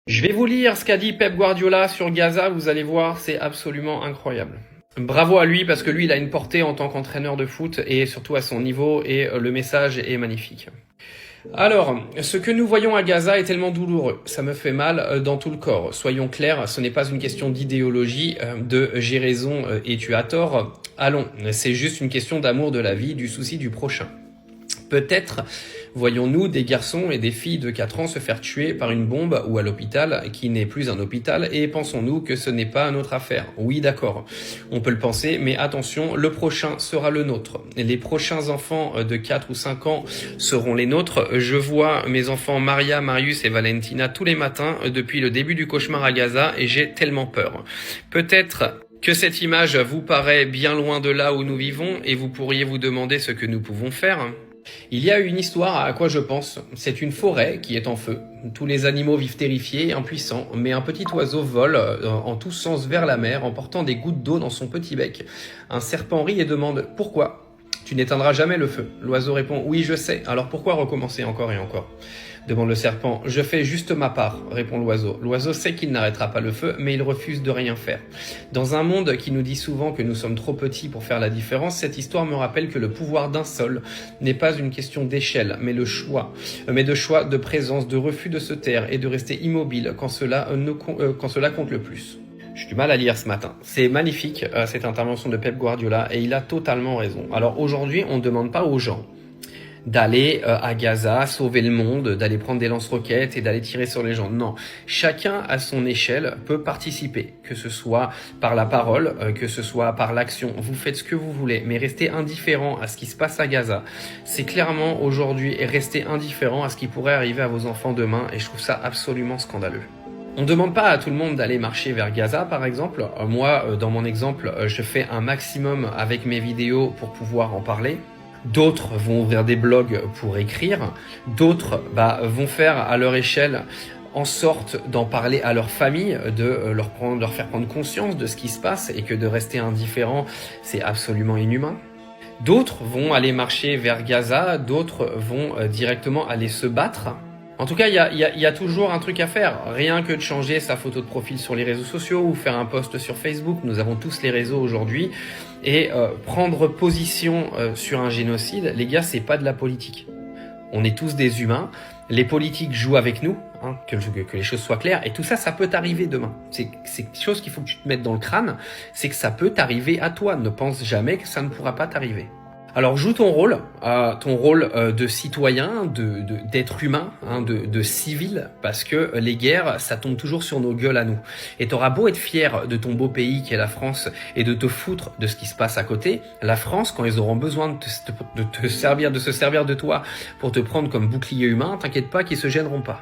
Je vais vous lire ce qu'a dit Pep Guardiola sur Gaza, vous allez voir, c'est absolument incroyable. Bravo à lui parce que lui, il a une portée en tant qu'entraîneur de foot et surtout à son niveau et le message est magnifique. Alors, ce que nous voyons à Gaza est tellement douloureux, ça me fait mal dans tout le corps. Soyons clairs, ce n'est pas une question d'idéologie, de j'ai raison et tu as tort. Allons, c'est juste une question d'amour de la vie, du souci du prochain. Peut-être voyons-nous des garçons et des filles de 4 ans se faire tuer par une bombe ou à l'hôpital qui n'est plus un hôpital et pensons-nous que ce n'est pas notre affaire. Oui, d'accord, on peut le penser, mais attention, le prochain sera le nôtre. Les prochains enfants de 4 ou 5 ans seront les nôtres. Je vois mes enfants Maria, Marius et Valentina tous les matins depuis le début du cauchemar à Gaza et j'ai tellement peur. Peut-être que cette image vous paraît bien loin de là où nous vivons et vous pourriez vous demander ce que nous pouvons faire. Il y a une histoire à quoi je pense. C'est une forêt qui est en feu. Tous les animaux vivent terrifiés, impuissants, mais un petit oiseau vole en tous sens vers la mer en portant des gouttes d'eau dans son petit bec. Un serpent rit et demande « Pourquoi ? Tu n'éteindras jamais le feu ?» L'oiseau répond « Oui, je sais, alors pourquoi recommencer encore et encore ?» demande le serpent. « Je fais juste ma part », répond l'oiseau. L'oiseau sait qu'il n'arrêtera pas le feu, mais il refuse de rien faire. Dans un monde qui nous dit souvent que nous sommes trop petits pour faire la différence, cette histoire me rappelle que le pouvoir d'un seul n'est pas une question d'échelle, mais de choix, de présence, de refus de se taire et de rester immobile quand cela compte le plus. J'ai du mal à lire ce matin. C'est magnifique, cette intervention de Pep Guardiola, et il a totalement raison. Alors aujourd'hui, on ne demande pas aux gens d'aller à Gaza, sauver le monde, d'aller prendre des lance-roquettes et d'aller tirer sur les gens. Non, chacun à son échelle peut participer, que ce soit par la parole, que ce soit par l'action. Vous faites ce que vous voulez, mais rester indifférent à ce qui se passe à Gaza, c'est clairement aujourd'hui rester indifférent à ce qui pourrait arriver à vos enfants demain, et je trouve ça absolument scandaleux. On ne demande pas à tout le monde d'aller marcher vers Gaza, par exemple. Moi, dans mon exemple, je fais un maximum avec mes vidéos pour pouvoir en parler. D'autres vont ouvrir des blogs pour écrire. D'autres vont faire à leur échelle en sorte d'en parler à leur famille, de leur faire prendre conscience de ce qui se passe et que de rester indifférent, c'est absolument inhumain. D'autres vont aller marcher vers Gaza, d'autres vont directement aller se battre. En tout cas, il y a toujours un truc à faire. Rien que de changer sa photo de profil sur les réseaux sociaux ou faire un post sur Facebook. Nous avons tous les réseaux aujourd'hui. Et prendre position sur un génocide, les gars, c'est pas de la politique. On est tous des humains. Les politiques jouent avec nous, hein, que les choses soient claires. Et tout ça, ça peut t'arriver demain. C'est quelque chose qu'il faut que tu te mettes dans le crâne. C'est que ça peut t'arriver à toi. Ne pense jamais que ça ne pourra pas t'arriver. Alors joue ton rôle de citoyen, d'être humain, hein, de civil, parce que les guerres, ça tombe toujours sur nos gueules à nous. Et t'auras beau être fier de ton beau pays qui est la France et de te foutre de ce qui se passe à côté, la France, quand ils auront besoin de se servir de toi pour te prendre comme bouclier humain, t'inquiète pas qu'ils se gêneront pas.